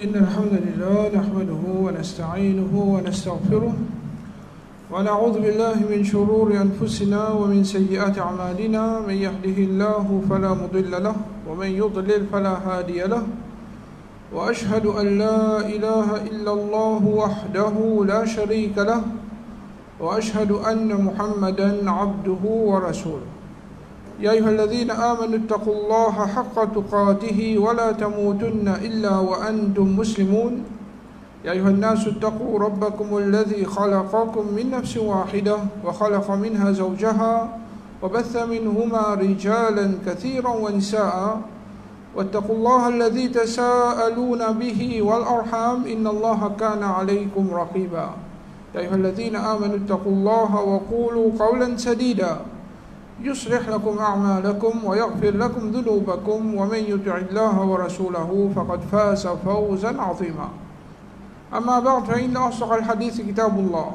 إن الحمد لله نحمده ونستعينه ونستغفره ونعوذ بالله من شرور أنفسنا ومن سيئات أعمالنا. من يهده الله فلا مضل له ومن يضلل فلا هادي له. وأشهد أن لا إله إلا الله وحده لا شريك له وأشهد أن محمدا عبده ورسوله. يا أيها الذين آمنوا اتقوا الله حق تقاته ولا تموتن إلا وأنتم مسلمون. يا أيها الناس اتقوا ربكم الذي خلقكم من نفس واحدة وخلق منها زوجها وبث منهما رجالا كثيرا ونساء واتقوا الله الذي تساءلون به والأرحام إن الله كان عليكم رقيبا. يا أيها الذين آمنوا اتقوا الله وقولوا قولا سديدا يصلح لكم أعمالكم ويغفر لكم ذنوبكم ومن يطع الله ورسوله فقد فاز فوزا عظيما. أما بعد فإن أصدق الحديث كتاب الله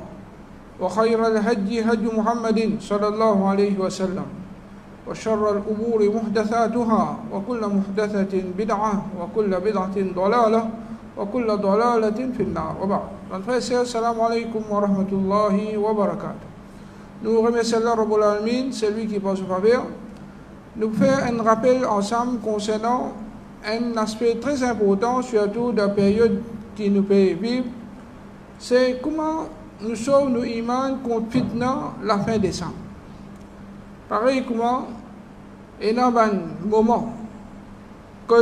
وخير الهدي هدي محمد صلى الله عليه وسلم وشر الأمور محدثاتها وكل محدثة بدعة وكل بدعة ضلالة وكل ضلالة في النار. وبعد السلام عليكم ورحمة الله وبركاته. Nous remercions Allah Rabbul Alamin, celui qui passe au faveur. Nous faisons un rappel ensemble concernant un aspect très important, surtout dans la période qui nous peut vivre. C'est comment nous sommes, nous iman contre fitna la fin décembre. Pareil comment, il y a un moment que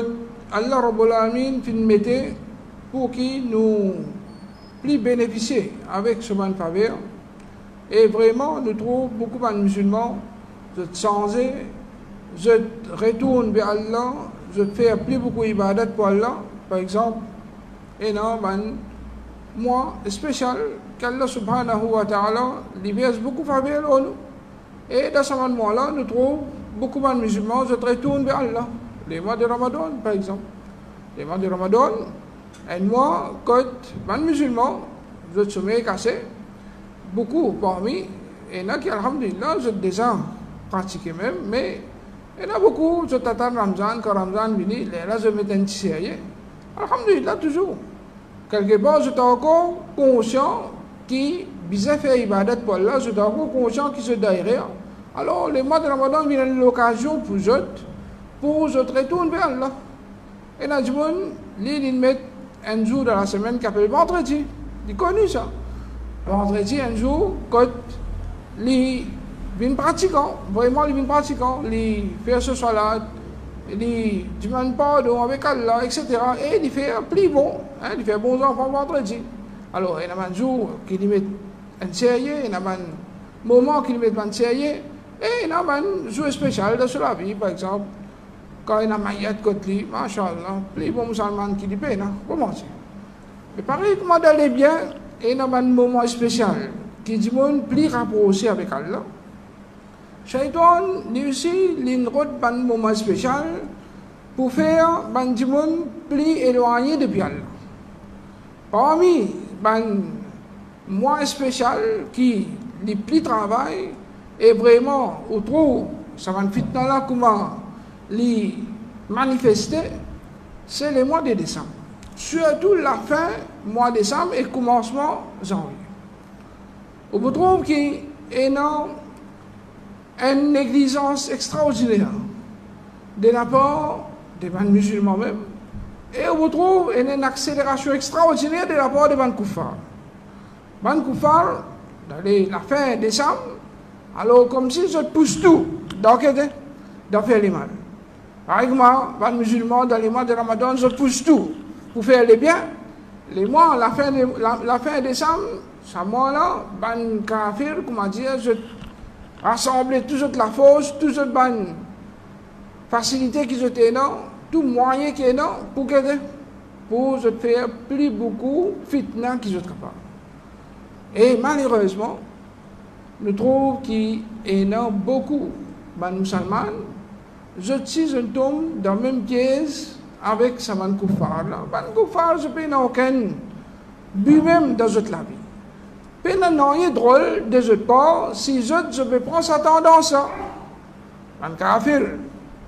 Allah Rabbul Alamin fin mettait pour qui nous plus bénéficier avec ce bon faveur. Et vraiment, nous trouvons beaucoup de musulmans, je changer, je retourne vers Allah, je fais plus beaucoup d'ibadat pour Allah, par exemple, et non, moi, spécial, qu'Allah subhanahu wa ta'ala, lui verse beaucoup de faveur à nous. Et dans ce moment-là, nous trouvons beaucoup de musulmans, je retourne vers Allah. Les mois de Ramadan, par exemple. Les mois de Ramadan, et moi, quand les musulmans, je suis cassé, beaucoup parmi, il y en a qui, alhamdulillah, je déjà pratiqué même, mais il y en a beaucoup, je t'attends Ramzan, quand Ramzan vient, là, je mets un petit sérieux. Alhamdulillah, toujours. Quelque part, je suis encore conscient qui, bizarre faire ibadat pour Allah, je suis encore conscient qui se derrière. Alors, les mois de Ramadan viennent l'occasion pour je retourne vers Allah. Et là, du monde, ils mettent un jour dans la semaine qui s'appelle vendredi. Ils connaissent ça. Vendredi, un jour, quand les pratiquants, vraiment les pratiquants, les faire ce salat, les demandent pardon avec Allah, etc. Et ils font plus bon, hein, ils font bons enfants vendredi. Alors, il y a un jour qui mettent un sérieux, il y a un moment qui mettent un sérieux, et il y a un jour spécial de la vie, par exemple, quand il y a un maillat de côté, machallah, plus bon musulman qui dit, comment c'est? Mais pareil, comment d'aller bien, et il y a un moment spécial qui dit plus rapproché avec Allah. Shaitan, lui aussi, il a un moment spécial pour faire un plus éloigné de Allah. Parmi un mois spécial qui est plus travail et vraiment, au trop, ça va fitna là comment les manifester, c'est le mois de décembre. Surtout la fin mois de décembre et commencement janvier. On vous trouve qu'il y a une négligence extraordinaire de la part des musulmans même. Et on vous trouve une accélération extraordinaire de la part des koufars. Les koufars, dans la fin décembre, alors comme si je pousse tout dans faire les mal. Par exemple, les musulmans, dans les mois de Ramadan, je pousse tout pour faire les biens. Les mois, la fin décembre, ce mois-là, les kafirs, comment dire, je rassembler toute la force, toute la facilité qu'ils étaient là, tout moyen qu'ils là, pour faire plus beaucoup fitna qu'ils sont capables. Et malheureusement, nous trouvons qu'il y a beaucoup de musulmans, je tombe dans le même piège avec ce koufar là. Koufar, je n'ai aucun but même dans toute la vie. Puis il n'y a rien de drôle de ce pas si je peux prendre sa tendance. Un kafir,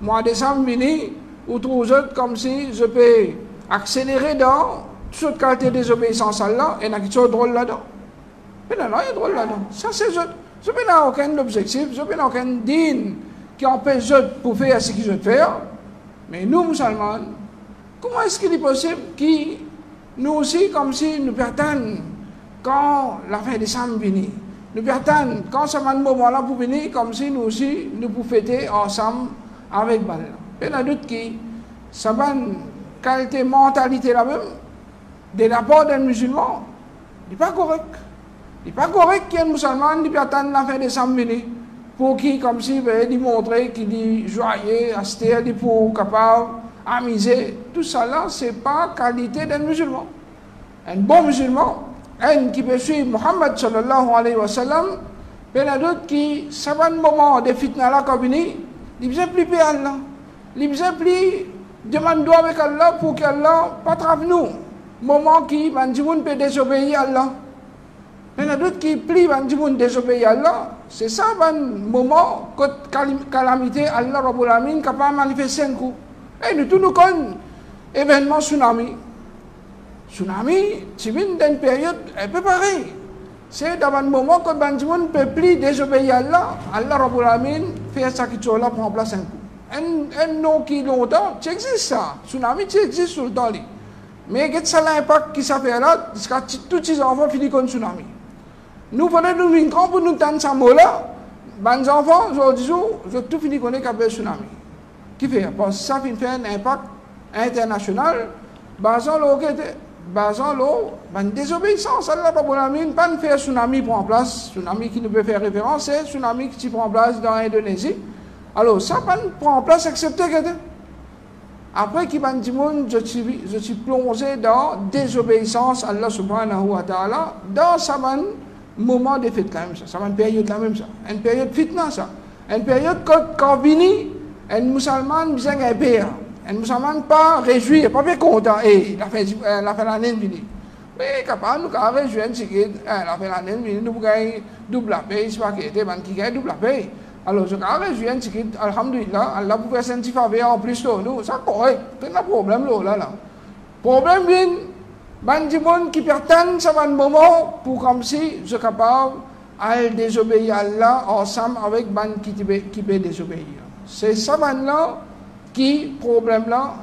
mois de décembre, ou trouve comme si je peux accélérer dans toute qualité de désobéissance à Allah, et il y a quelque chose de drôle là-dedans. Mais non, il y a drôle là-dedans. Ça, c'est je n'ai aucun objectif, je n'ai aucun digne qui empêche eux pour faire ce qu'ils veulent faire. Mais nous, musulmans, comment est-ce qu'il est possible que nous aussi, comme si nous perdons quand la fin décembre vient, nous perdons quand ce moment-là pour venir, comme si nous aussi, nous pouvons fêter ensemble avec Bal. Et il y a d'autres qui, ça va une qualité mentalité la même, de la part d'un musulman, n'est pas correct. Il n'est pas correct qu'un musulman ne peut attendre la fin décembre pour qui, comme si, il montrer qu'il est joyeux, austère, pour capable amuser. Tout ça là, ce n'est pas la qualité d'un musulman. Un bon musulman, un qui peut suivre Muhammad sallallahu alayhi wa sallam, il y a d'autres qui, ça va un moment de fitna là, comme il besoin plus paix Allah. Il besoin plus demander avec Allah pour qu'Allah pas trave nous. Moment qui, Bandimoun peut désobéir à Allah. Il y a d'autres qui plient Bandimoun désobéir à Allah. C'est ça, un moment que calamité Allah Rabbul Alamin capable de manifester un coup. Et nous tous nous connaissons événement tsunami. Tsunami, c'est une période un peu pareille. C'est dans un moment que Bandimoun ne peut plus désobéir à Allah. Allah Rabbul Alamin fait ça qui là pour en place un coup. Un nom qui longtemps, tu existe ça. Tsunami, tu existe tout le temps. Mais quel est l'impact qui s'appelle là, tous ces enfants finissent comme tsunami. Nous faisons nous une grande pour nous tendre ça mot-là. Les enfants, aujourd'hui, ils ont tout fini qu'on est capable de tsunami. Qui fait? Parce que ça fait un impact international. Basant l'eau, désobéissance, Allah Rabbul Alamin, pas de faire tsunami pour en place. Tsunami qui nous peut faire référence, c'est tsunami qui prend en place dans l'Indonésie. Alors, ça prend en place, excepté que après qu'il m'a dit, je suis plongé dans désobéissance à Allah subhanahu wa ta'ala, dans ce moment de fête, ça va une période la même, ça. Une période fitna, ça. Une période quand vini, un musulman besoin d'un père. Un musulman pas réjouir, pas bien content, et la fin l'année vini. Mais capable, nous avons réjoui un petit la fin l'année vini, nous avons double la paix, c'est pas qu'il était, qui gagne double la paix. Alors, je réjoui un petit alhamdulillah, Allah pouvait sentir faveur en plus de nous, ça correct, c'est un problème là. Problème vient, Bandimoun qui pertène, ça va un moment pour comme si je suis capable de désobéir à Allah ensemble avec Ban qui peut désobéir. C'est ça là qui, problème là,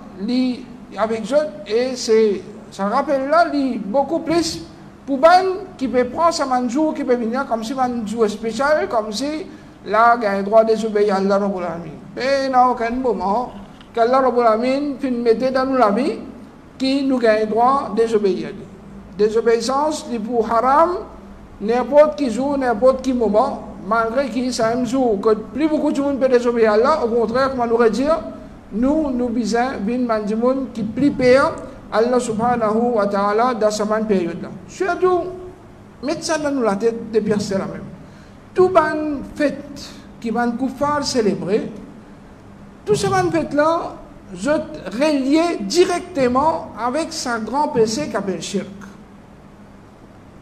avec eux, et c'est, ça rappelle là, beaucoup plus pour Ban qui peut prendre ça un jour, qui peut venir comme si un jour spécial, comme si là, il y a un droit de désobéir à Allah Rabbul Alamin. Mais il n'y a aucun moment qu'Allah Rabbul Alamin finit mettre dans la vie qui nous a un droit de désobéir. Désobéissance, c'est pour haram, n'importe qui jour, n'importe qui moment, malgré qu'il y a un jour que plus beaucoup de monde peut désobéir à Allah, au contraire, comme on aurait dit, nous besoin d'une mandimoun qui plie père Allah subhanahu wa ta'ala dans cette période-là. Surtout, mettre ça dans la tête des personnes la même. Tout ban fête qui van koufar célébrer, tout ce ban fête là, je relié directement avec sa grand péché qui s'appelle shirk.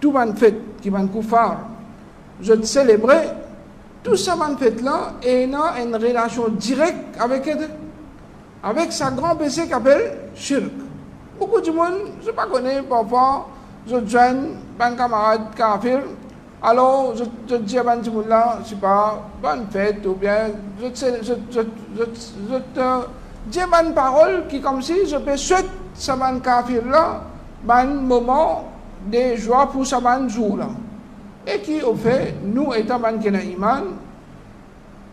Tout ban fête qui van koufar, je célébrer, tout ce ban fête là, et a une relation directe avec sa grand péché qui s'appelle shirk. Beaucoup de monde, je ne connais pas, parfois, je joins un camarade kafir. Alors, je dis à Bandimoula, je ne sais pas, bonne fête, ou bien, je te dis une parole qui, comme si je peux souhaiter ce ban kafir là, un moment de joie pour ce ban jour là. Et qui, au fait, nous, étant ban kena iman,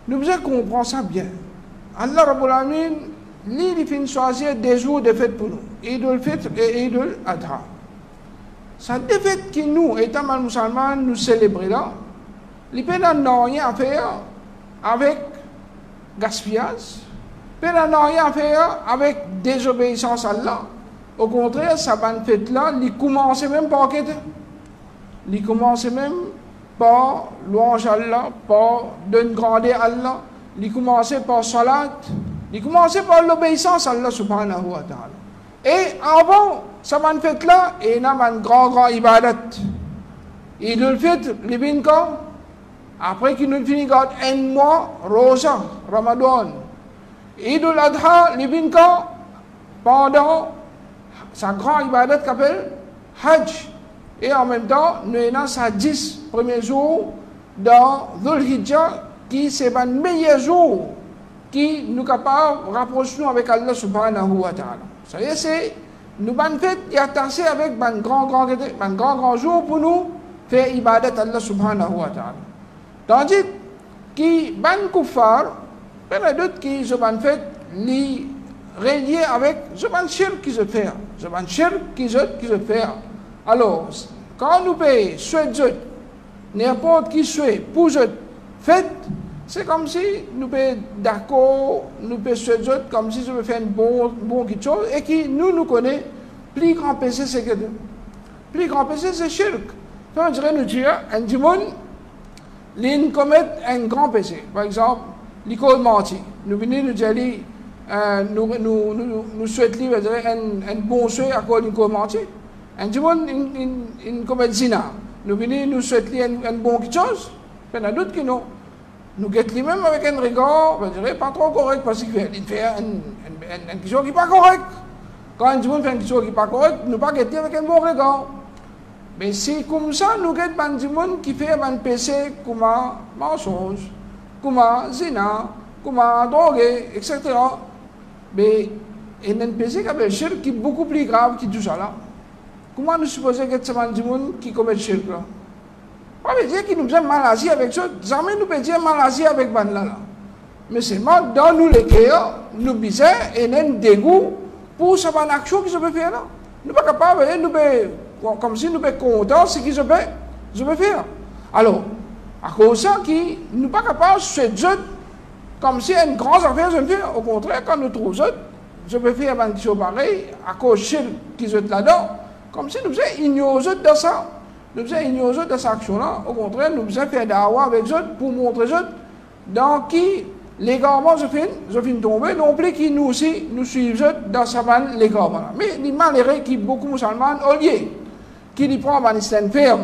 nous devons comprendre ça bien. Allah Rabbul Alamin, il finit choisir des jours de fête pour nous, Idul Fitr et Idul Adha. Ça défaite que nous, étant musulmans, nous célébrons là, les peines n'ont rien à faire avec gaspillage, les peines n'ont rien à faire avec désobéissance à Allah. Au contraire, ça va fête là, ils commencent même par quête. Ils commencent même par louange Allah, par demander à Allah, ils commencent par salat, ils commencent par l'obéissance à Allah subhanahu wa ta'ala. Et avant, ça m'a fait là, et il y a un grand ibadat. Il nous fait, les binka, après qu'il nous finit un mois, Rosa, Ramadan. Idul Adha, les binka, pendant sa grande ibadat qui s'appelle Hajj. Et en même temps, nous avons sa 10 premiers jours dans Dhul Hijjah, qui c'est le meilleur jour qui nous capable de rapprocher nous avec Allah subhanahu wa ta'ala. Ça y est, c'est nous avons fait et attaché avec un grand jour pour nous faire ibadat Allah subhanahu wa ta'ala. Tandis que ban kuffar, il y a d'autres qui se ont fait les relier avec ce ban shirk qui se fait. Ce ban shirk qui se fait. Alors, quand nous payons souhait n'importe qui souhait pour ce fait, c'est comme si nous payons d'accord, nous payons souhait comme si je veux faire une bonne quelque chose et qui nous connaît, plus grand péché c'est que plus grand péché c'est shirk. On dirait nous dire, un dimon, il commet un grand péché. Par exemple, l'école mentir. Nous venons nous dire, nous souhaitons un bon souhait à cause de l'école mentir. Un dimon, il commet zina. Nous venons nous souhaiter un bon quelque chose. Il y en a d'autres qui non. Nous guettons même avec un regard, je dirais, pas trop correct parce qu'il fait une question qui n'est pas correcte. Quand un dimon fait une question qui n'est pas correcte, nous ne pas guetter avec un bon regard. Mais c'est comme ça, nous avons des gens qui font un péché comme un mensonge, comme un zina, comme un drogue, etc. Mais il y a un péché qui est shirk qui est beaucoup plus grave que tout ça là. Comment nous supposons que c'est des gens qui commettent shirk là? On peut dire qu'ils nous ont mal agi avec ça, jamais nous pouvons dire mal agi avec ban là. Mais c'est mal dans nous les cœurs, nous bisons et nous avons dégoût pour cette action qui se peut faire là. Nous ne sommes pas capables, nous comme si nous sommes contents, c'est ce qu'ils peuvent faire. Alors, à cause de ça, nous ne sommes pas capables de se faire comme si une grande affaire se fait. Au contraire, quand nous trouvons ça, je peux faire une chose pareille, à cause de ceux qui sont là-dedans, comme si nous faisions ignorer de ça. Nous faisions ignorer de cette action-là. Au contraire, nous faisions faire d'avoir avec eux pour montrer eux dans qui l'égarement se finit tomber, non plus qui nous aussi nous suivent dans sa vanne l'égarement. Mais les malheureux qui beaucoup musulmans, au lieu qui lui prend un stand ferme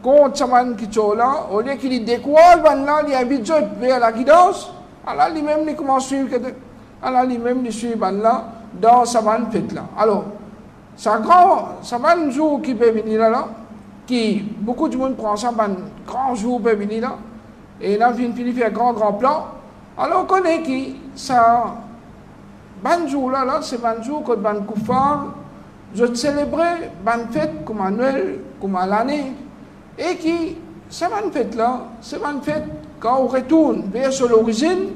contre sa vanne qui est là, au lieu qu'il découvre vanne là, il invite vers la guidance, alors lui-même il commence à suivre, alors lui-même il suit vanne là dans sa vanne faite là. Alors, sa vanne jour qui peut venir là, qui beaucoup de monde prend ça, un grand jour peut venir là, et là, il finit faire un grand plan. Alors, on connaît qui, ça, ban jour là, c'est ban jour que ban koufar, je célébrais ban fête comme à Noël, comme à l'année, et qui, c'est ban fête là, c'est ban fête quand on retourne vers sur l'origine,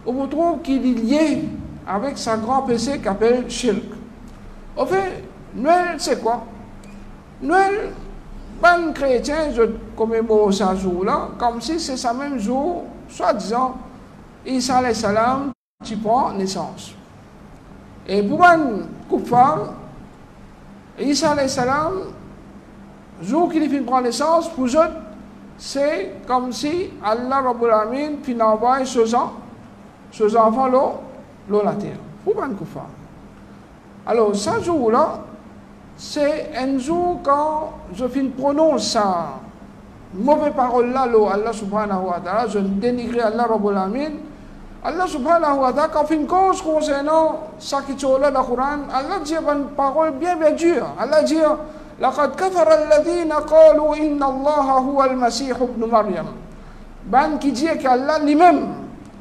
on trouve qu'il est lié avec sa grand péché qui s'appelle shirk. En fait, Noël, c'est quoi? Noël, ban chrétien, je commémore ce jour là, comme si c'est ce même jour, soi-disant, Isa alayhi salam qui prend naissance. Et pour un kuffar, Isa alayhi salam, jour qu'il finit prendre naissance, pour eux, c'est comme si Allah Rabbul Alamin finit envoyer ses enfants là, la terre. Pour un kuffar. Alors, ce jour-là, c'est un jour quand je finis prononcer ça. Mauvaise parole là, Allah subhanahu wa ta'ala, je dénigre Allah Rabbul Alamin. Allah subhanahu wa ta'ala, quand il fait une cause concernant ça qui est là dans le Coran, Allah dit une parole bien dure. Allah dit لقد كفر الذين قالوا إن الله هو المسيح ابن مريم. Ben qui dit qu'Allah lui-même,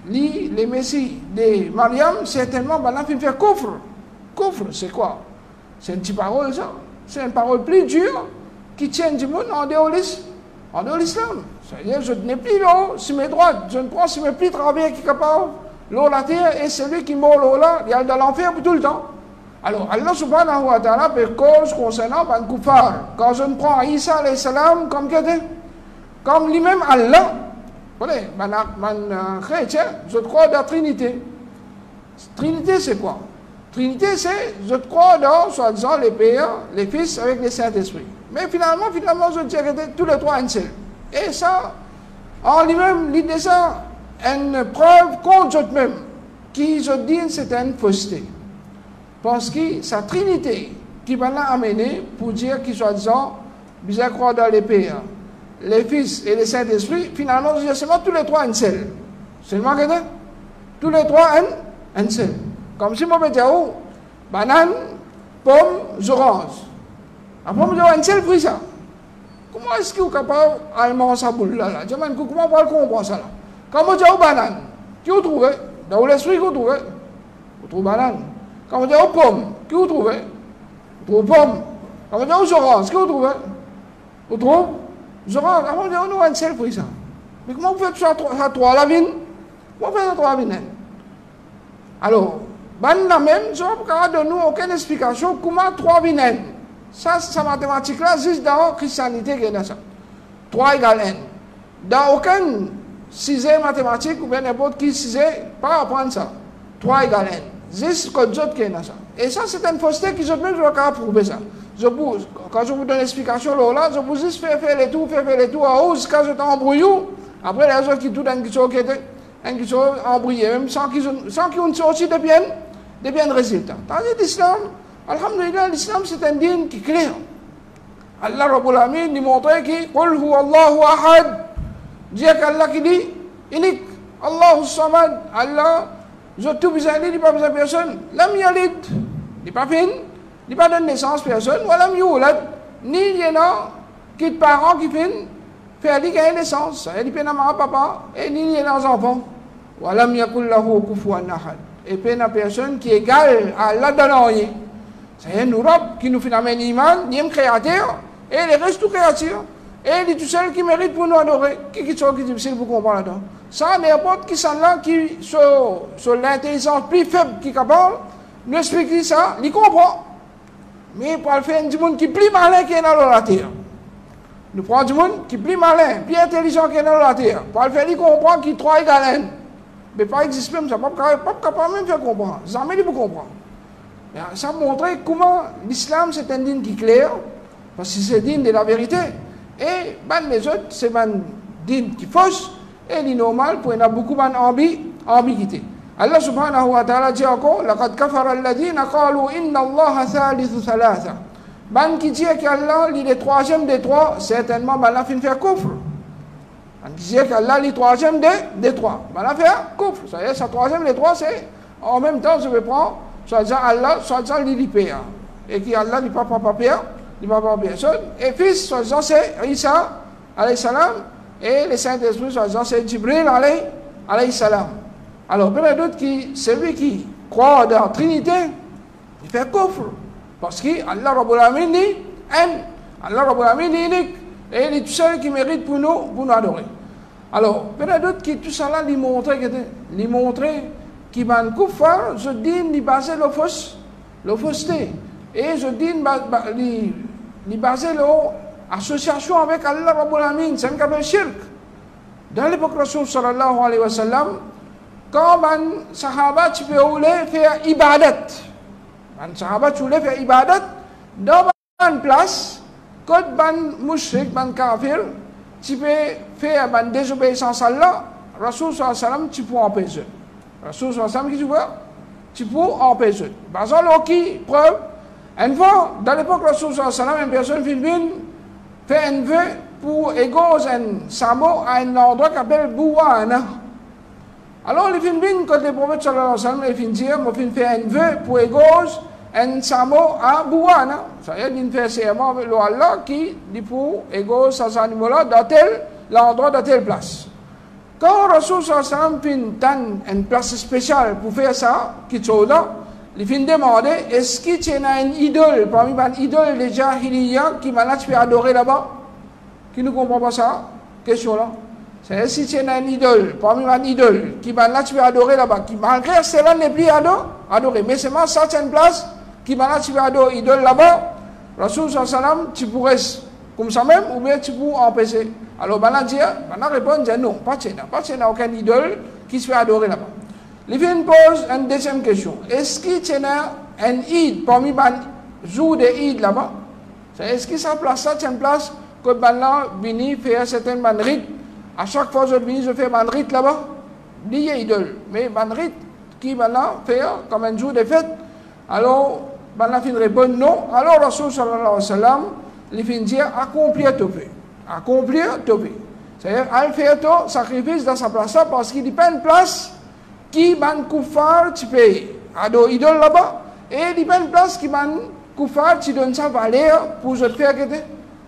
les messies de Maryam, certainement, ben là, il fait kufr. Kufr, c'est quoi? C'est une petite parole, ça. C'est une parole plus dure qui tient du monde en dehors de l'islam. C'est-à-dire, je n'ai plus l'eau sur mes droites, je ne prends sur mes plis travers qui est capable, l'eau la terre, et celui qui mord l'eau là, il y a dans l'enfer pour tout le temps. Alors, Allah subhanahu wa ta'ala fait cause concernant un kuffar. Quand je ne prends Isa alayhi salam comme lui-même Allah, voilà, chrétien, je crois dans la Trinité. Trinité, c'est quoi? Trinité, c'est, je crois dans, soi-disant, les Pères, les Fils avec les Saint-Esprit. Mais finalement, je dirais que tous les trois un seul. Et ça, en lui-même, l'idée ça, une preuve contre eux-mêmes, qui, je dis, c'est une fausseté. Parce que sa Trinité, qui va l'amener pour dire qu'ils soit disant, vous croire dans les Pères, les Fils et les Saint-Esprit, finalement, je dis seulement tous les trois un seul. Seulement que tous les trois un seul. Comme si moi, je dis, banane, pommes, oranges. Après, je dis, un seul fruit ça. Comment est-ce que vous êtes capable de manger ça boule là? Je dis, comment on peut comprendre ça là? Quand vous dites aux bananes, qui vous trouvez? Dans les fruits que vous trouvez? Vous trouvez bananes. Quand vous dites aux pommes, qui vous trouvez? Vous trouvez pommes. Quand vous dites aux oranges, qui vous trouvez? Vous trouvez aux oranges. Après, vous dites, on a un seul fruit ça. Mais comment vous faites ça à trois la vigne? Comment vous faites ça à trois la vigne? Alors, ban même, je ne donne nous aucune explication comment trois vignes. Ça, c'est mathématique là, juste dans la christianité qui est dans ça. 3 égale n. Dans aucun sixième mathématique ou bien n'importe qui sixième, pas apprendre ça. 3 égale n. Juste comme d'autres qui est dans ça. Et ça, c'est une fausseté qui je peux pas prouver ça. Quand je vous donne l'explication là, je vous juste faire les tours, en haut jusqu'à ce que je t'embrouille. Après, les autres qui tout dans qui sont embrouillés, même sans qu'ils ont sorti de bien résultats. Tandis que l'islam, alhamdulillah, l'islam c'est un dîne qui est clair. Allah Rabbul Alamin nous montre que Qul huwa Allahu ahad. Dire qu'Allah qui dit unique. Allahu samad. Allah, je tout besoin, il n'y a pas besoin de personne. Lam yalid. Il n'est pas fin. Il n'a pas donné naissance à personne. Ou lam yulad. Ni il y en a qui de parents qui finissent. Fait qu'il y a une naissance. Il y a un papa. Et ni il y a un enfant. Wa lam yakul lahu kufuwan ahad. Et puis il y a une personne qui est égale à Allah dans rien. C'est un Europe qui nous fait un iman, ni un créateur, et les restes tout créateurs. Et il est tout seul qui mérite pour nous adorer. Qui est difficile pour comprendre là-dedans? Ça, n'importe qui sont là, qui sur l'intelligence plus faible qui est capable, nous expliquer ça, il comprend. Mais pour le faire, du monde qui est plus malin qui est dans la terre. Nous prenons du monde qui est plus malin, plus intelligent qui est dans la terre. Pour le faire, il comprend qu'il est 3 égale n. Mais pas exister même ça, pas capable même faire comprendre. Jamais il peut comprendre. Ça montre comment l'islam c'est un dîne qui est clair, parce que c'est un dîne de la vérité. Et les autres, c'est un dîne qui fausse, et il est normal pour y avoir beaucoup d'ambiguïté. Allah subhanahu wa ta'ala dit encore, لَقَدْ كَفَرَ الَّذِينَ قَالُوا إِنَّ اللَّهَ ثَالِثُ ثَلَاثَةٍ. Ban qui dit qu'Allah il est troisième des trois, certainement Allah finit faire kufr. Ban qui dit qu'Allah il est troisième des trois, Allah fait kufr. Ça y est, sa troisième des trois, c'est en même temps, je vais prendre soit disant Allah, soit disant l'Ilipéa. Et qui Allah n'est pas papa Père, n'est pas papa personne. Et fils, soit disant c'est Isa, alayhi salam. Et le Saint-Esprit, soit disant c'est Jibril, alayhi salam. Alors, il y a d'autres qui, celui qui croit dans la Trinité, il fait kufr. Parce que Allah Rabbul Alamin dit un. Allah Rabbul Alamin dit unique. Et il est tout seul qui mérite pour nous adorer. Alors, il y a d'autres qui, tout ça là, lui montrer qui van kuffar, je dis, li basé le fausseté. Et je dis, li basé l'association avec Allah Rabbul Alamin, c'est un cas shirk. Dans l'époque Rasul sallallahu alayhi wa sallam, quand man sahaba tu peux faire ibadat, man sahaba tu peux faire ibadat, dans une place, quand man mushrik, man kafir, tu peux faire une désobéissance à Allah, Rasul sallallahu alayhi wa sallam, tu peux empêcher. Rasul sallallahu alayhi wa sallam, tu peux empêcher. Par exemple, qui preuve, une fois, dans l'époque Rasul sallallahu alayhi wa sallam, une personne fait un vœu pour égos un samo à un endroit qui s'appelle Bouwana. Alors, les films quand le prophète sallallahu alayhi wa sallam, les films dire, moi, fait un vœu pour égos un samo à Bouwana. Ça veut dire, il fait serment avec Allah qui dit pour égos ces animaux-là dans tel l'endroit, dans telle place. Quand Rasul sallallahu alayhi wa sallam fait une place spéciale pour faire ça, qui est là, il fin demander, est-ce qu'il y a une idole, parmi les idoles des Jahiliya, qui m'a fait adorer là-bas? Qui ne comprend pas ça? Question là. C'est est-ce qu'il y a une idole, parmi les idoles, qui m'a fait adorer là-bas, qui malgré cela n'est plus adoré. Mais c'est ça, c'est une place qui m'a fait adorer idole là-bas. Rasul sallallahu alayhi wa sallam, tu pourrais, comme ça même, ou bien tu pourrais empêcher. Alors, Bana répond, non, pas de aucune idole qui se fait adorer là-bas. Les filles posent une deuxième question. Est-ce qu'il y a un Eid parmi les jours de Eid là-bas? Est-ce que ça place ça, c'est une place que Bana vient faire certains rites? À chaque fois que je viens, je fais un rite là-bas? Il y a idole. Mais un rite qui Bana fait comme un jour de fête. Alors, Bana fin répond non. Alors, Rasul sallallahu alayhi wa sallam, les filles disent accomplir tout fait. Accomplir tout fait. C'est-à-dire, elle fait tout sacrifice dans sa place parce qu'il n'y a pas une place qui ban koufar tu peux ado idole là-bas et il y a une place qui ban Koufar, tu donnes sa valeur pour je faire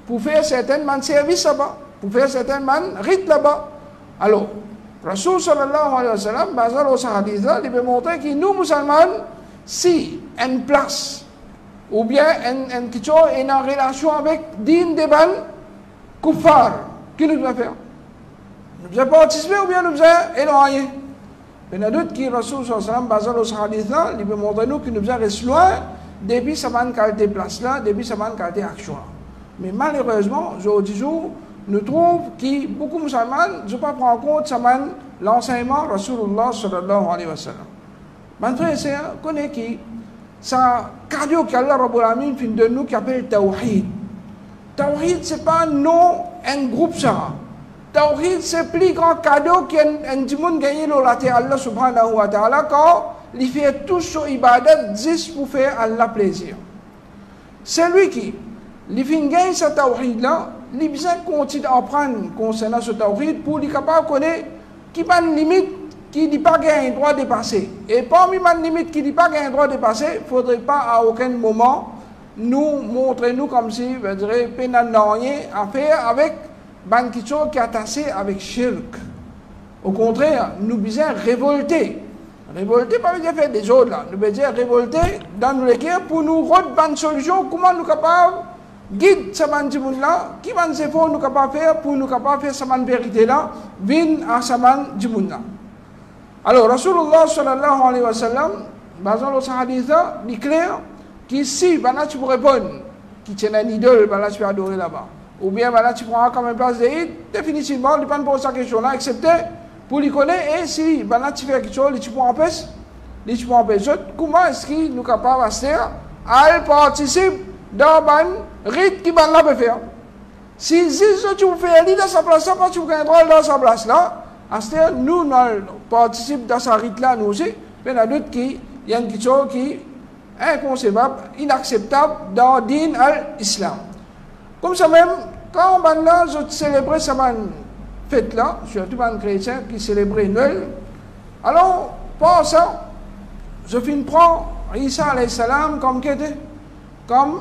pour faire certains services là-bas, pour faire certains rites là-bas. Alors, Rasul sallallahu alayhi wa sallam, basé sur ce hadith là, il veut montrer que nous, musulmans, si une place, ou bien une relation avec din de ban, Koufar, qu'est-ce que nous devons faire? Nous devons participer ou bien nous devons éloigner? Mais il y a d'autres qui, Rasul sallallahu alayhi wa sallam, basé sur ce hadith là, il veut montrer nous que nous devons rester loin depuis sa qualité place là, depuis sa qualité action là. Mais malheureusement, aujourd'hui, nous trouvons que beaucoup de musulmans ne pas prendre en compte l'enseignement de Rasulullah sallallahu alayhi wa sallam. Mes frères et sœurs, connaissez qui ça cadeau qu'Allah Rabbul Alamin fait de nous qui appelle Tawhid. Tawhid, ce n'est pas non un groupe ça. Tawhid, c'est le plus grand cadeau qu'un monde gagne la terre Allah subhanahu wa ta'ala quand il fait tout son ibadat juste pour faire Allah plaisir. C'est lui qui, il fait gagner ce Tawhid là, il a besoin de continuer à apprendre concernant ce Tawhid pour être capable de connaître qui a une limite qui n'a pas un droit de dépasser. Et parmi les limites qui n'a pas un droit de dépasser, il ne faudrait pas à aucun moment nous montrer nous comme si, je dirais, pénal rien à faire avec quelque chose qui est attaché avec shirk. Au contraire, nous devons révolter. Révolter, pas veut dire faire des autres là. Nous devons révolter dans nos équipes pour nous rendre une solution. Comment nous sommes capables de guider ce monde là, qui va nous être capable de faire pour nous capables de faire cette vérité là, venir à ce monde là. Alors, Rasulullah sallallahu alayhi wa sallam, basé sur ce hadith là, il est clair que si tu peux répondre, qui tient un idole, tu peux adorer là-bas. Ou bien tu prends comme une place de Eid, définitivement, il ne peut pas poser cette question-là, excepté pour les connaître, et si tu fais quelque chose, tu peux empêcher, comment est-ce qu'il nous capable de faire à participer dans un rite qui va faire? Si tu fais dans sa place, tu peux entrer dans sa place là, nous participons dans ce rite-là, nous aussi, mais il y a d'autres qui, il y a quelque chose qui est inconcevable, inacceptable dans le din al-Islam. Comme ça même, quand on va célébrer cette fête-là, surtout les chrétiens qui célèbrent Noël, alors, pour ça, je finis prendre Isa alayhi salam comme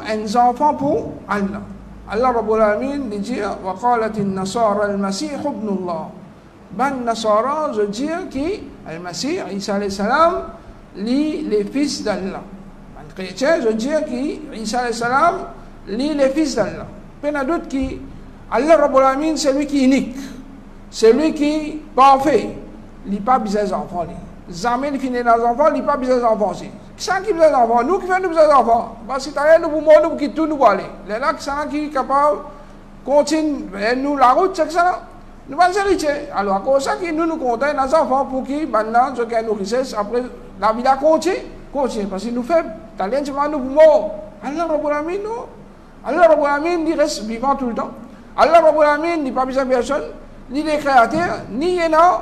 un enfant pour Allah. Allah Rabbul Alamin dit wa qalat an-nasara al-masih ibn Allah. Ben Nasara, je dis que Al-Masih, Isa alayhi salam, les fils d'Allah. Ben chrétien, je dis que Isa alayhi salam, les fils d'Allah. Il y a d'autres qui, Allah Rabbul Alamin, c'est lui qui est unique. C'est lui qui est parfait. Il n'a pas besoin d'enfants. Jamais il finit dans les enfants, il n'a pas besoin d'enfants aussi. Qui sont qui besoin d'enfants? Nous qui faisons besoin d'enfants. Parce que si nous pouvons nous quitter, nous aller. Les là qui sont capables de continuer nous la route, c'est ça. Nous allons hériter. Alors, à cause de ça, nous comptons nos enfants pour qu'ils, maintenant, ceux qui ont nos richesses, après, la vie continue. Parce que nous faisons, talentement, nous pouvons. Allah Rabbul Alamin, nous. Allah Rabbul Alamin, il reste vivant tout le temps. Allah Rabbul Alamin, il n'a pas besoin de personne, ni des créateurs, ni il y a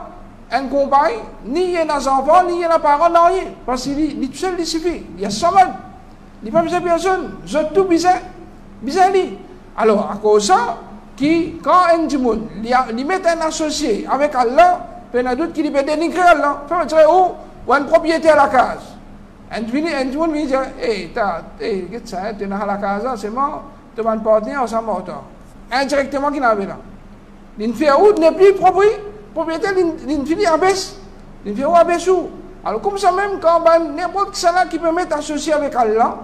un compagne, ni il y a des enfants, ni il y a des parents, non rien. Parce qu'il tout seul, il suffit. Il y a ça mal. Il n'a pas besoin de personne. Je tout besoin. Alors, à cause de ça, qui, quand un djimoun, il met un associé avec Allah, il y a d'autres qui lui dénigrer Allah. Il faut dire, ou un propriétaire à la case. Un djimoun vient dire, qu'est-ce que tu es dans la case, c'est moi, tu vas me porter ensemble. Indirectement, qui n'a pas là. L'inférieur n'est plus propriétaire, l'inférieur abaisse. L'inférieur abaisse où? Alors, comme ça même, quand n'importe qui qui peut mettre associé avec Allah,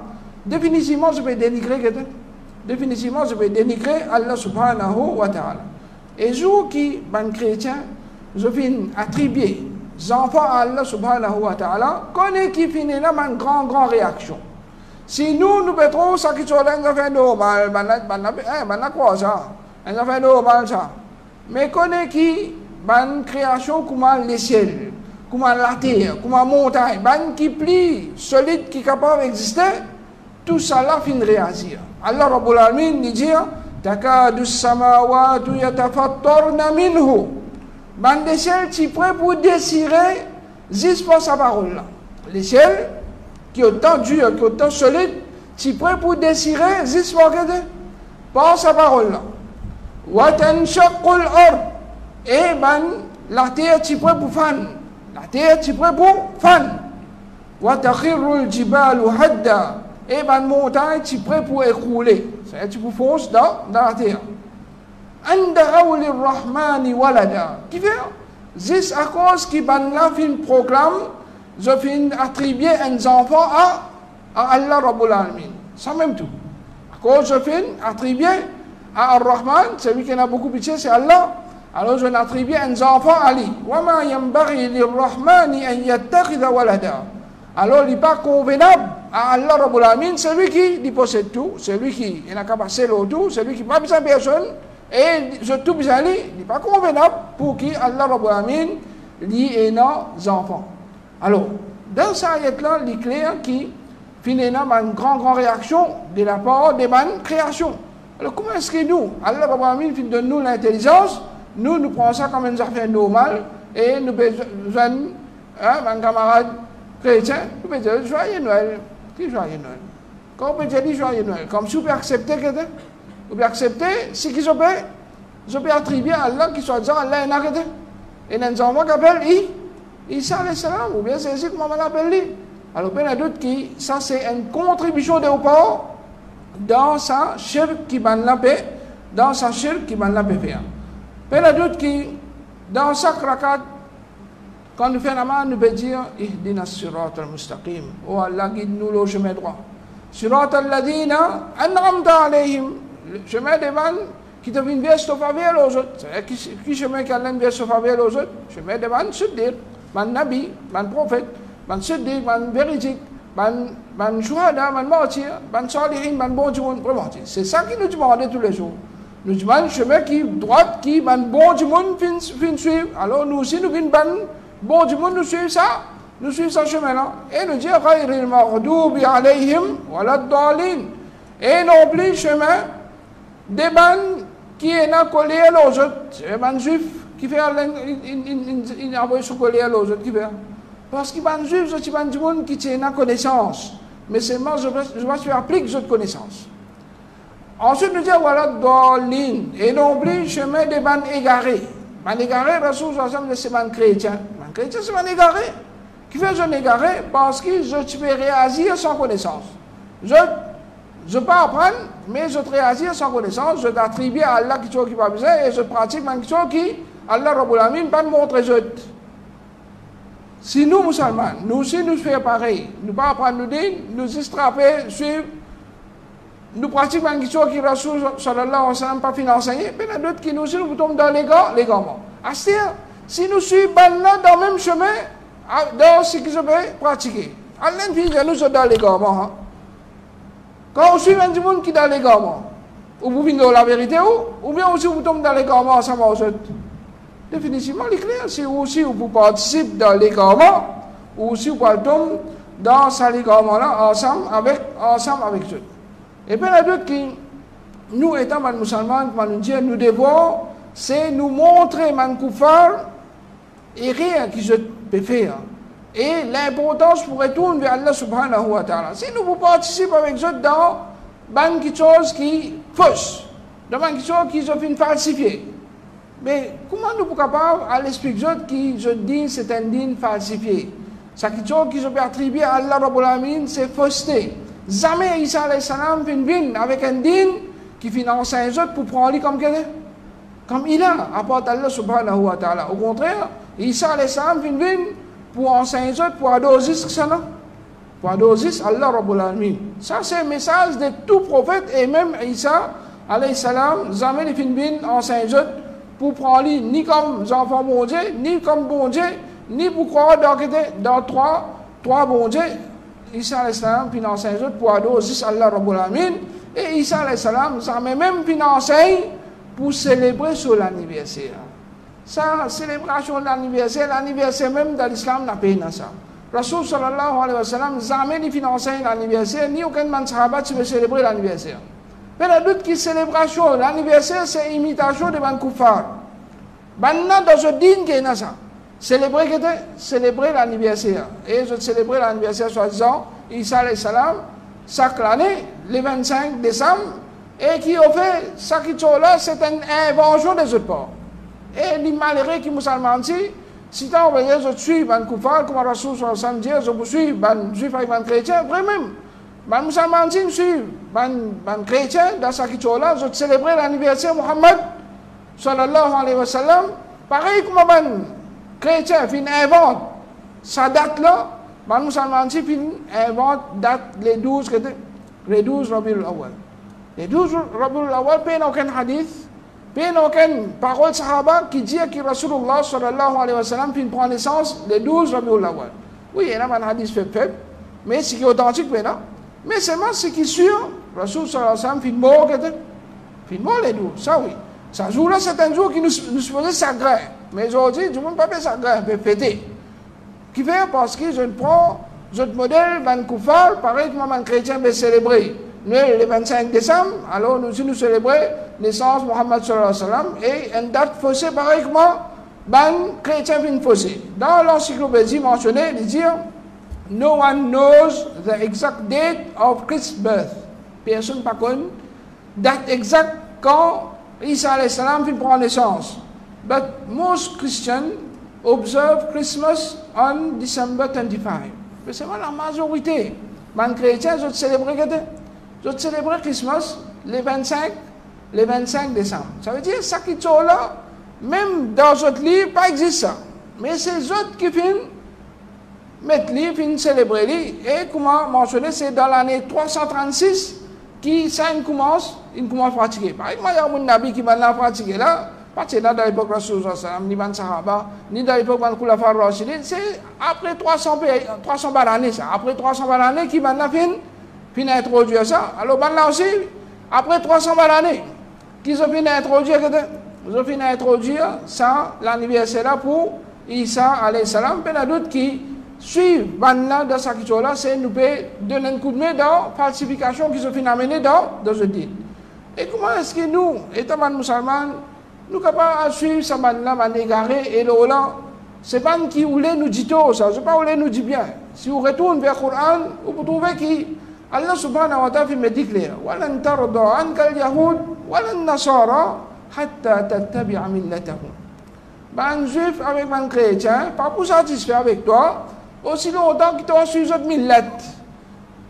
définitivement, je vais dénigrer quelqu'un. Définitivement, je vais dénigrer Allah subhanahu wa ta'ala. Et jour qui, ben chrétien, je viens attribuer les enfants à Allah subhanahu wa ta'ala, connaît qui finit là, une grande réaction. Si nous pétrons ça qui soit là, nous fait normal, ben quoi ça? Nous fait normal ça. Mais connaît qui, ben création, comment les ciels, comment la terre, comment la montagne, ben qui plie, solide, qui est capable d'exister, tout ça là finit réagir. Allah Rabbul Alamin dit takadu samawatu yatafattarna minhu. Ben les ciels qui prêt pour désirer juste pour sa parole là. Les ciels qui est autant dur, qui est autant solide, qui prêt pour désirer juste pour sa parole là. Wa tanshaqqul ard. Et ben la terre qui prêt pour fan. La terre qui prêt pour fan. Wa takhirru al-jibalu hadda. et une montagne qui est prête pour écrouler. C'est-à-dire tu peux foncer dans la terre. Andaraw lirrahmani walada. Qui fait? Juste à cause qu'il ban là fait un programme, je fin attribuer un enfant à Allah Rabbul Alamin. Ça même tout. À cause je fin attribuer à Ar-Rahman, celui qui a beaucoup pitié, c'est Allah. Alors je n'attribue un enfant à lui. Wama yanbaghi lirrahmani an yattakhidha walada. Alors il n'est pas convenable à Allah Rabbul Alamin, celui qui possède tout, celui qui a la capacité de tout, celui qui n'a pas besoin de personne, et je tout besoin de lui, il n'est pas convenable pour qui Allah Rabbul Alamin lui est nos enfants. Alors, dans cette ayat-là, il est clair qu'il finit une grande réaction de la part des créations. Alors comment est-ce que nous, Allah Rabbul Alamin donne nous l'intelligence, nous prenons ça comme une affaire normale, et nous besoin, un camarade chrétien, nous pouvons dire joyeux Noël. Qui joyeux Noël? Quand on peut dire joyeux Noël, comme si on peut accepter que on peut accepter, si qu'ils je peux attribuer à Allah qui soit disant Allah est arrêté. Et les enfants qui appellent Isa alayhi salam, ou bien c'est ainsi que maman l'appelle lui. Alors, il y a d'autres qui, ça c'est une contribution de part dans sa shirk qui ban la paix, dans sa shirk qui ban la paix faire. Il y a d'autres qui, dans chaque rakat, quand nous faisons la main, nous pouvons dire Ihdina sirat al-mustaqim. Oh Allah, guide-nous le chemin droit. Sirat al-ladina an'amta alayhim. Le chemin des vannes qui deviennent bien se faveur aux autres. C'est qui chemin qui a bien se faveur aux autres? Chemin des vannes, c'est dire, man nabi, man prophète, man siddiq, man véridique, man shuhada, man martyr, man salihin, man bon du monde. Vraiment, c'est ça qui nous demande tous les jours. Nous demandons chemin qui droite, qui man bon du monde fin suivre. Alors nous aussi, nous venons bon du monde, nous suivons ça. Nous suivons ce chemin-là. Et nous disons, ghayril maghdubi alayhim waladdallin. Et non plus chemin des bandes qui est collé à l'autre. C'est un ban juif qui fait une envoyé sur collé à l'autre qui fait. Parce que ban juif, c'est un du monde qui tient la connaissance. Mais seulement je vais faire appliquer cette connaissance. Ensuite, nous disons, voilà, d'allin. Et non plus chemin des bandes égarés. Man égaré, Rasoul Sallam, c'est man chrétien. Man chrétien, c'est man égaré. Qui fait un égaré parce que je peux réagir sans connaissance. Je peux apprendre, mais je réagis sans connaissance. Je t'attribue à Allah qui n'a pas besoin et je pratique quelque chose qui, Allah Rabbul Alamin, pas montrer les autres. Si nous, musulmans, nous aussi nous faisons pareil, nous pas apprendre nous dire, nous distraper, suivre, nous pratiquons quelque chose qui Rasoul sallallahu alayhi wa sallam pas fin enseigné, mais il y a d'autres qui nous aussi nous tombent dans l'égarement. C'est-à-dire, si nous suivons là dans le même chemin, dans ce que je peux pratiquer, Allah nous sommes dans l'égarement. Quand on suit un monde qui est dans l'égarement, ou vous venez dans la vérité, ou bien aussi vous tombez dans l'égarement ensemble aux autres. Définitivement, il est clair, c'est aussi vous participez dans l'égarement, ou aussi vous tombez dans cet égarement-là ensemble avec eux. Et puis, il y a d'autres qui, nous étant des musulmans, nous devons, c'est nous montrer man koufar et rien que je peux faire. Et l'importance pour retourner vers Allah subhanahu wa ta'ala. Si nous participons avec eux dans quelque chose qui fausse, dans quelque chose qui est falsifié. Mais comment nous sommes capables à l'expliquer qui je dis c'est un dîne falsifié? C'est quelque chose qui je peux attribuer à Allah Rabbul Alamin, c'est fausseté. Jamais Isa alayhi salam vient avec un dîne qui finance un autre pour prendre lui comme il a, à part Allah subhanahu wa ta'ala. Au contraire, Isa alayhi salam vient pour enseigner les autres, pour adorer ça, pour adorer Allah Rabbul Alamin. Ça, c'est le message de tout prophète, et même Isa, alayhi salam, jamais les films enseignent les autres, pour prendre ni comme enfants bon Dieu, ni comme bon Dieu, ni pour croire dans trois bon Dieu. Isa alayhi salam, puis enseigne les autres, pour adorer Allah Rabbul Alamin, et Isa alayhi salam, jamais même puis enseigne pour célébrer sur l'anniversaire. Ça, célébration de l'anniversaire même dans l'islam n'a pas eu ça. Rasoul sallallahu alayhi wa sallam, jamais ni financé l'anniversaire, ni aucun man sahaba qui veut célébrer l'anniversaire. Mais la doute qui célébration, l'anniversaire, c'est imitation de ban koufar. Banna dans ce dîne qui est ça. Célébrer l'anniversaire. Et je célébrer l'anniversaire, soi-disant, Isa alayhi salam, chaque année, le 25 décembre, et qui a fait, ça qui est là, c'est une invention des autres ports. Et les malheureux qui musulmans dit, si tu envoyé, je suis un koufar, comme Rasoul sallallahu alayhi wa sallam dit, je suis un juif et un chrétien, vraiment. les musulmans suivent les chrétiens dans ce qui est là, ils célèbrent l'anniversaire de Muhammad sallallahu alayhi wa sallam. Pareil comme les chrétiens inventent sa date là, les musulmans inventent date les 12 Rabiul Awwal. Les 12 Rabiul Awwal, il n'y a aucun hadith, il n'y a aucune parole sahaba qui dit que Rasulullah sallallahu alayhi wa sallam prend naissance les 12 Rabiul Awwal. Oui, il y a un hadith faible, mais ce qui est authentique maintenant. Mais seulement ce qui est sûr, Rasul sallallahu alayhi wa sallam fait mort les 12, ça oui. Ça joue là, c'est un jour qui nous faisait sacré. Mais aujourd'hui, tout le monde ne peut pas sacré, on peut fêter. Qui fait parce que je prends notre modèle, ben koufar, pareil que les chrétiens veulent célébrer. Nous, le 25 décembre, alors nous célébrons la naissance de Muhammad sallallahu alayhi wa sallam et une date faussée, pareil que les chrétiens viennent fausser. Dans l'encyclopédie mentionné, il dit no one knows the exact date of Christ's birth. Personne ne connaît la date exacte quand Isa alayhi salam prend naissance. But most Christians observe Christmas on December 25. Mais c'est la majorité. Les chrétiens, ils célèbrent Christmas le 25 décembre. Ça veut dire que ça qui est là, même dans votre livre, pas existe ça. Mais c'est les autres qui finissent mettre livre, célébrer lui. Et comment mentionner, c'est dans l'année 336 qui ça commence à pratiquer. Par exemple, il y a un nabi qui va pratiquer là, pas dans l'époque de Rasulullah, ni dans Sahaba, ni dans l'époque de Khulafa ar-Rashidin, c'est après 300 années ça. Après 300 années qui va fin introduire ça. Alors là aussi, après 300 années, qui ont fini introduire ça, l'anniversaire là pour Isa alayhi salam, puis il y a d'autres qui suivent là dans sa question là, c'est nous peut donner un coup de main dans la falsification qui se fait amener dans ce dit. Et comment est-ce que nous, étant musulmans, nous sommes capables de suivre ce man-là, égaré, et là, c'est pas qui voulait nous dire tout ça, c'est pas voulait nous dire bien. Si vous retournez vers le Coran, vous trouvez que Allah subhanahu wa ta'ala me dit clair, وَلَنْ تَرْضَى عَنْكَ الْيَهُودِ وَلَا النَّصَارَى حَتَّى تَتَّبِعَ مِلَّتَهُمْ. Un juif avec un chrétien, pas pour satisfaire avec toi, aussi longtemps que tu as suivi cette millette.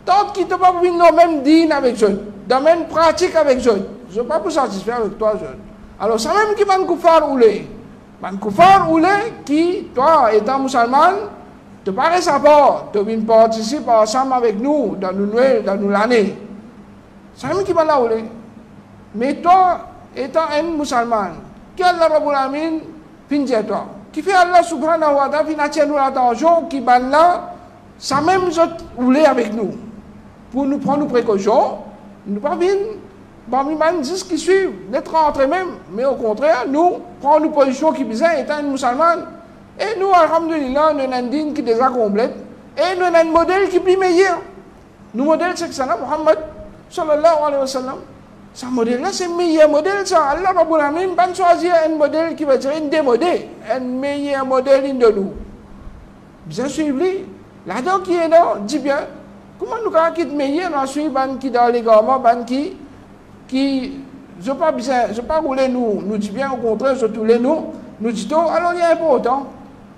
Tant que tu n'as pas vu le même dîne avec eux, dans la même pratique avec eux, je ne vais pas pour satisfaire avec toi. Alors, c'est même qui van koufar oulé. Van koufar oulé qui, toi, étant musulman, tu parais sa part, tu viens participer ensemble avec nous dans nos Noël, dans nos l'année. C'est même qui van là oulé. Mais toi, étant un musulman, qui Allah Rabbul Amin finit toi, qui fait Allah subhanahu wa ta'ala finit nous l'attention, qui van là, ça même oulé avec nous. Pour nous prendre nos précautions, nous ne pas venir. Parmi les gens qui suivent, d'être entre même, mais au contraire, nous prenons nos positions qui besoin étant une musulmane. Et nous, alhamdulillah, nous avons un dîne qui déjà complète. Et nous avons un modèle qui est plus meilleur. Nos modèles, c'est que ça, Muhammad sallallahu alayhi wa sallam. Ce modèle-là, c'est le meilleur modèle. Ça. Allah Rabbul Amin va choisir un modèle qui va dire un démodé, un meilleur modèle de nous. Bien suivre lui. Là-dedans qui est là, dit bien, comment nous avons quitter meilleur, nous suivons qui dans les gouvernements, qui je ne pas rouler nous dit bien, au contraire, je tous les nous dit tout, alors il y a important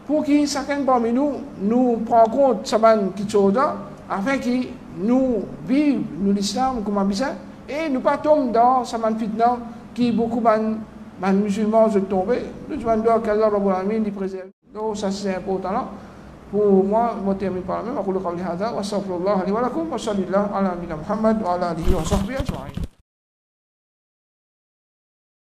pour que chacun parmi nous prend compte de cette chose afin que nous vivions l'islam comme bien et nous pas tomber dans cette fitna qui beaucoup de musulmans se tombent. Nous demandons qu'Allah Rabbul Alamin les préserve. Donc ça c'est important là. Pour moi, je termine par la même. Je vous remercie. Wa sallallahu alayhi wa sallam. Wa sallallahu ala nabiyina Muhammad wa ala alihi wa sahbihi ajma'in.